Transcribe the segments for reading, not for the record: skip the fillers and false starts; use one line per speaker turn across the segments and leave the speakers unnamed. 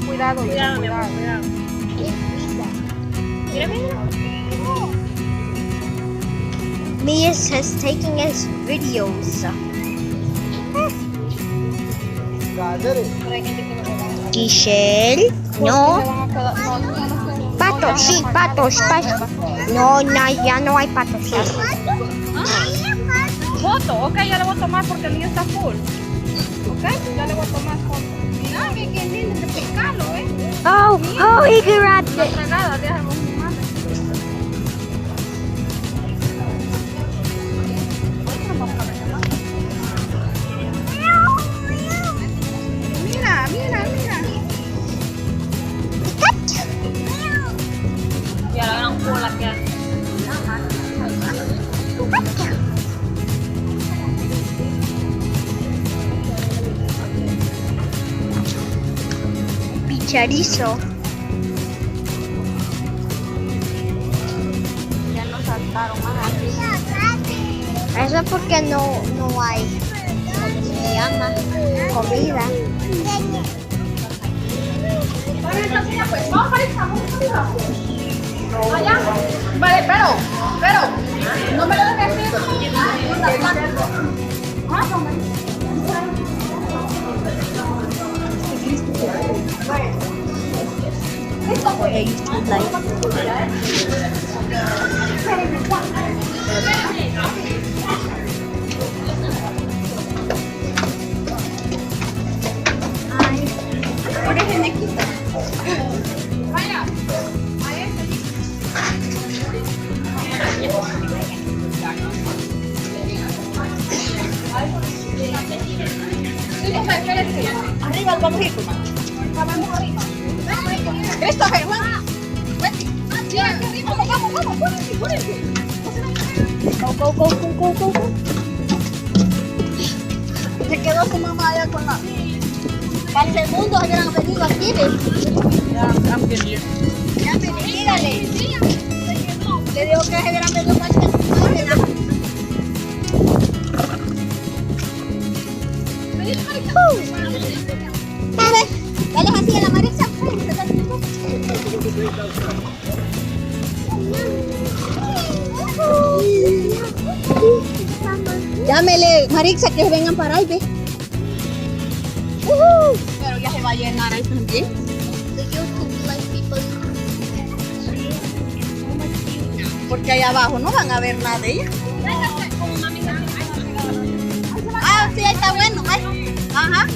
Cuidado,
Cuidado, mi amor,
cuidado.
cuidado. Mira, mira.
Mia is taking his videos.
Pero hay gente que no le va a dar.
Giselle,
Porque
no.
se van a quedar. No, no, no,
Patos, sí, patos, patos. No, no, ya no hay patos. Ya.
Foto, ok, ya le voy a tomar porque el mío está full. Ok, ya le voy a tomar foto. Mira, ve qué lindo, que pescado, ¿eh?
Oh, oh, he grabbed
La
it.
fregada, déjame con mi madre. Mira, mira, mira.
Y a la gran cola que hay.
Picharizo.
Ya nos saltaron más arriba.
Eso es porque no hay, ¿cómo se llama? Comida.
Vale, pero, no me lo dejes así. Vaya, a este. Arriba, vamos a ir. Vamos arriba. Christopher, vamos. Go. Se quedó su mamá allá con la...
Para el segundo se hubieran venido aquí,
Ya, dígale. Le digo que se hubieran venido para el segundo.
Dale así a la Marisa.
Llámele, Marixa, que vengan para ahí, ve. Pero ya se va a llenar ahí también. Porque allá abajo no van a ver nada de ella. Ah, sí, ahí está bueno. Ay. Ajá.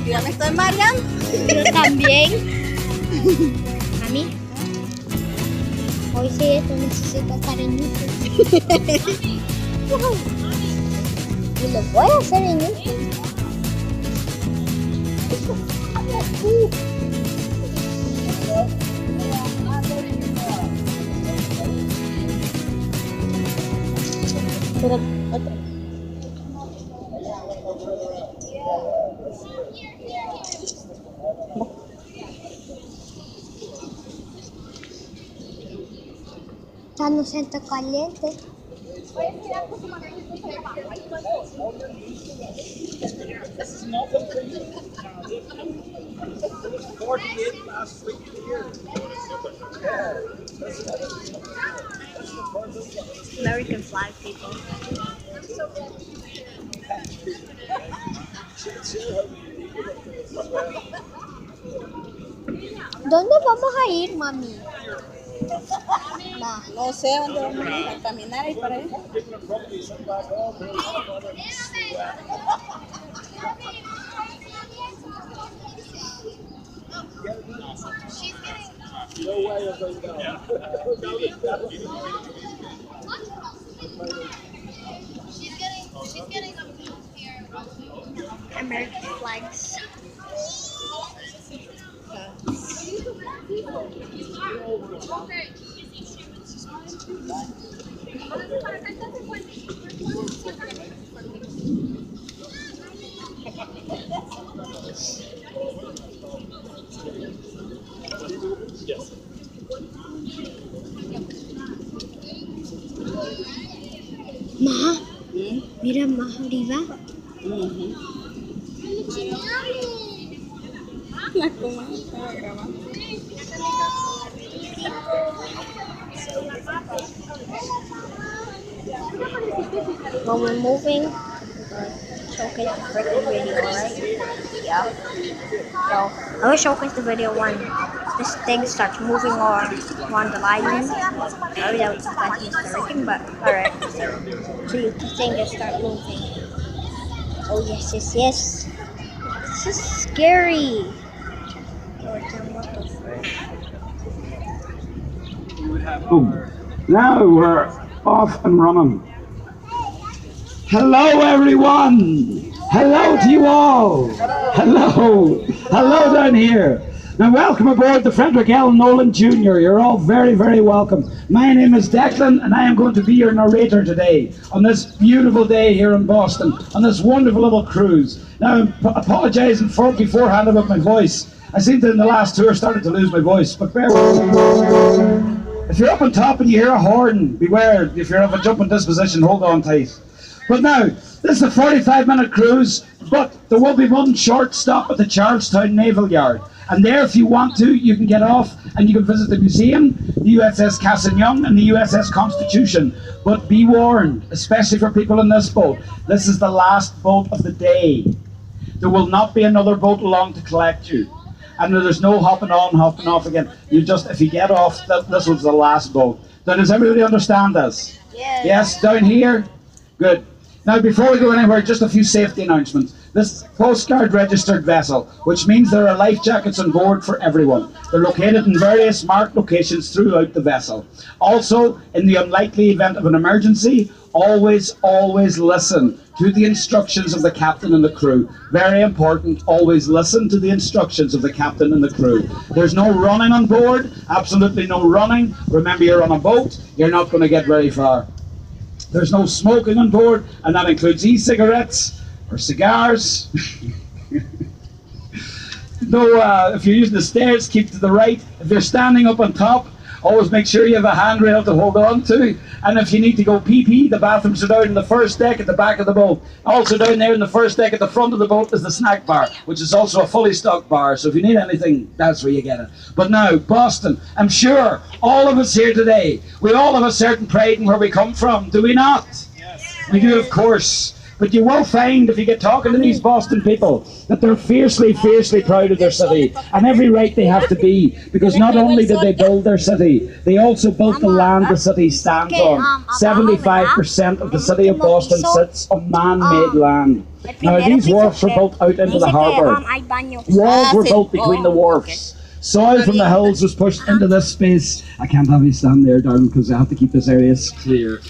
Ya me estoy mareando.
Yo también. A mí. Hoy sí esto necesita cariñito. Y lo voy a hacer en YouTube.
Pero,
Está no siento caliente. American flag people. ¿Dónde vamos a ir, mami?
no sé dónde vamos a ir a caminar ahí para allá.
American flags. Ma, mira más arriba. When we're moving, showcase the freaking video, right? Yeah. So I'm gonna showcase the video when this thing starts moving or on the island. Sorry that was kind of disturbing, but alright. So you the thing just start moving. Oh yes, yes, yes. This is scary. What the frick?
Boom. Now we're off and running. Hello everyone! Hello to you all! Hello! Hello down here! Now welcome aboard the Frederick L. Nolan Jr. You're all very, very welcome. My name is Declan and I am going to be your narrator today on this beautiful day here in Boston, on this wonderful little cruise. Now I'm apologising beforehand about my voice. I seem to in the last tour started to lose my voice, but bear with me. If you're up on top and you hear a horn, beware. If you're of a jumping disposition, hold on tight. But now, this is a 45-minute cruise, but there will be one short stop at the Charlestown Naval Yard. And there, if you want to, you can get off and you can visit the museum, the USS Cassin-Young and the USS Constitution. But be warned, especially for people in this boat, this is the last boat of the day. There will not be another boat along to collect you. And there's no hopping on, hopping off again. You just, if you get off, this was the last boat. Now, does everybody understand this?
Yes.
Yes, down here? Good. Now, before we go anywhere, just a few safety announcements. This Coast Guard registered vessel, which means there are life jackets on board for everyone. They're located in various marked locations throughout the vessel. Also, in the unlikely event of an emergency, always listen to the instructions of the captain and the crew. Very important, always listen to the instructions of the captain and the crew. There's no running on board, absolutely no running. Remember, you're on a boat, you're not going to get very far. There's no smoking on board, and that includes e-cigarettes or cigars. No, if you're using the stairs, keep to the right. If you're standing up on top, always make sure you have a handrail to hold on to. And if you need to go pee-pee, the bathrooms are down in the first deck at the back of the boat. Also down there in the first deck at the front of the boat is the snack bar, which is also a fully stocked bar. So if you need anything, that's where you get it. But now, Boston, I'm sure all of us here today, we all have a certain pride in where we come from, do we not? Yes. We do, of course. But you will find, if you get talking to these Boston people, that they're fiercely proud of their city. And every right they have to be, because not only did they build their city, they also built the land the city stands on. 75% of the city of Boston sits on man-made land. Now, these wharfs were built out into the harbour. Walls were built between the wharfs. Soil from the hills was pushed into this space. I can't have you stand there, darling, because I have to keep this area clear.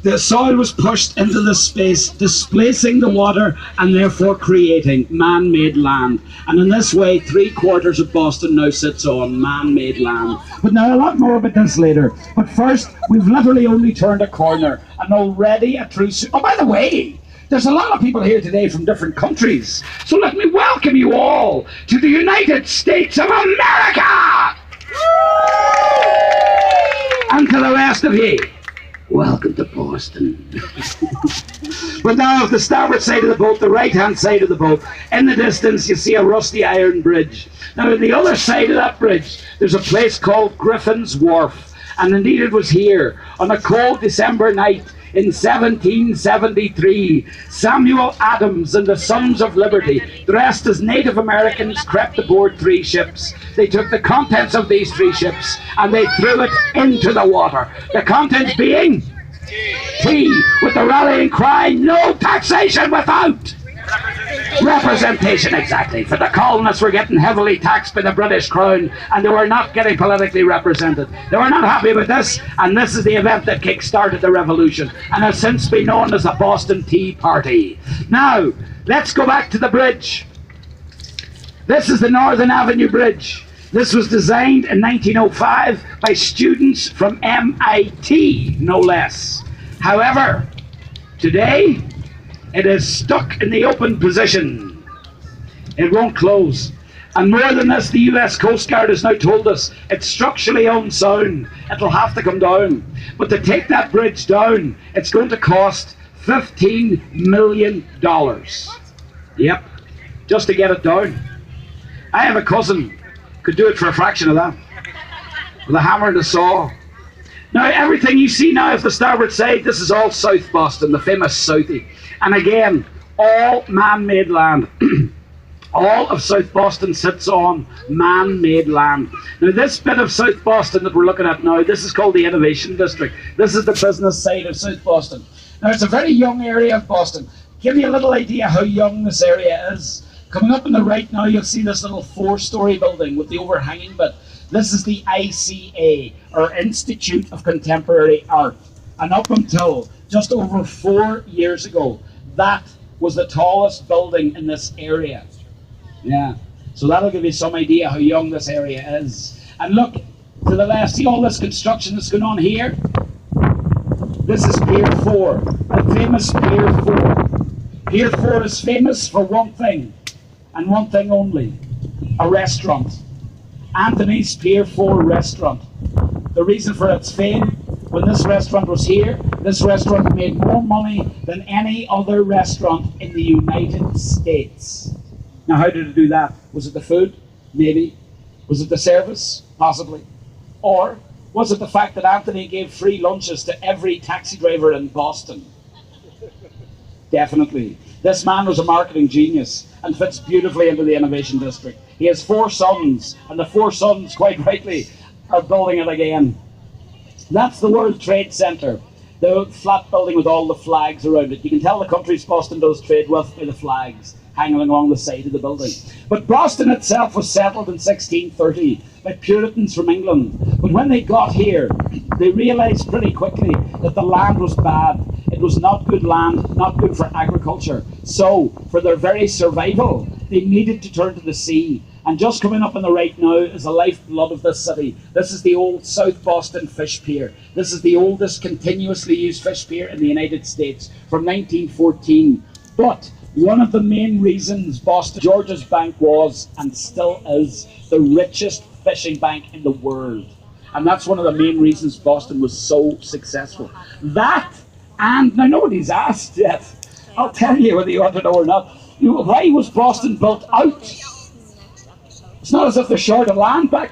The soil was pushed into this space, displacing the water and therefore creating man-made land. And in this way, 3/4 of Boston now sits on man-made land. But now a lot more about this later. But first, we've literally only turned a corner and already a true... Oh, by the way, there's a lot of people here today from different countries. So let me welcome you all to the United States of America! And to the rest of you, welcome to Boston. But now, off the starboard side of the boat, the right-hand side of the boat, in the distance you see a rusty iron bridge. Now, on the other side of that bridge, there's a place called Griffin's Wharf. And indeed it was here, on a cold December night, in 1773, Samuel Adams and the Sons of Liberty, dressed as Native Americans, crept aboard 3 ships. They took the contents of these 3 ships and they threw it into the water. The contents being tea, with the rallying cry, "No taxation without representation." Exactly, for the colonists were getting heavily taxed by the British Crown and they were not getting politically represented. They were not happy with this, and this is the event that kick-started the revolution and has since been known as the Boston Tea Party. Now, let's go back to the bridge. This is the Northern Avenue Bridge. This was designed in 1905 by students from MIT, no less. However, today, it is stuck in the open position. It won't close. And more than this, the US Coast Guard has now told us it's structurally unsound. It'll have to come down. But to take that bridge down, it's going to cost $15 million. Yep, just to get it down. I have a cousin could do it for a fraction of that with a hammer and a saw. Now, everything you see now of the starboard side, this is all South Boston, the famous Southie. And again, all man-made land. All of South Boston sits on man-made land. Now, this bit of South Boston that we're looking at now, this is called the Innovation District. This is the business side of South Boston. Now, it's a very young area of Boston. Give you a little idea how young this area is. Coming up on the right now, you'll see this little 4-story building with the overhanging bit. This is the ICA, or Institute of Contemporary Art. And up until just over 4 years ago, that was the tallest building in this area. Yeah, so that'll give you some idea how young this area is. And look to the left, see all this construction that's going on here? This is Pier 4, the famous Pier 4. Pier 4 is famous for one thing, and one thing only, a restaurant. Anthony's Pier 4 restaurant. The reason for its fame, when this restaurant was here, this restaurant made more money than any other restaurant in the United States. Now, how did it do that? Was it the food? Maybe. Was it the service? Possibly. Or was it the fact that Anthony gave free lunches to every taxi driver in Boston? Definitely. This man was a marketing genius and fits beautifully into the Innovation District. He has 4 sons, and the 4 sons, quite rightly, are building it again. That's the World Trade Center, the flat building with all the flags around it. You can tell the countries Boston does trade with by the flags hanging along the side of the building. But Boston itself was settled in 1630 by Puritans from England. But when they got here, they realized pretty quickly that the land was bad. It was not good land, not good for agriculture. So, for their very survival, they needed to turn to the sea. And just coming up on the right now is the lifeblood of this city. This is the old South Boston Fish Pier. This is the oldest continuously used fish pier in the United States from 1914. But one of the main reasons Boston George's Bank was, and still is, the richest fishing bank in the world. And that's one of the main reasons Boston was so successful. That, and now nobody's asked yet, I'll tell you whether you want to know or not, why was Boston built out? It's not as if they're short of land back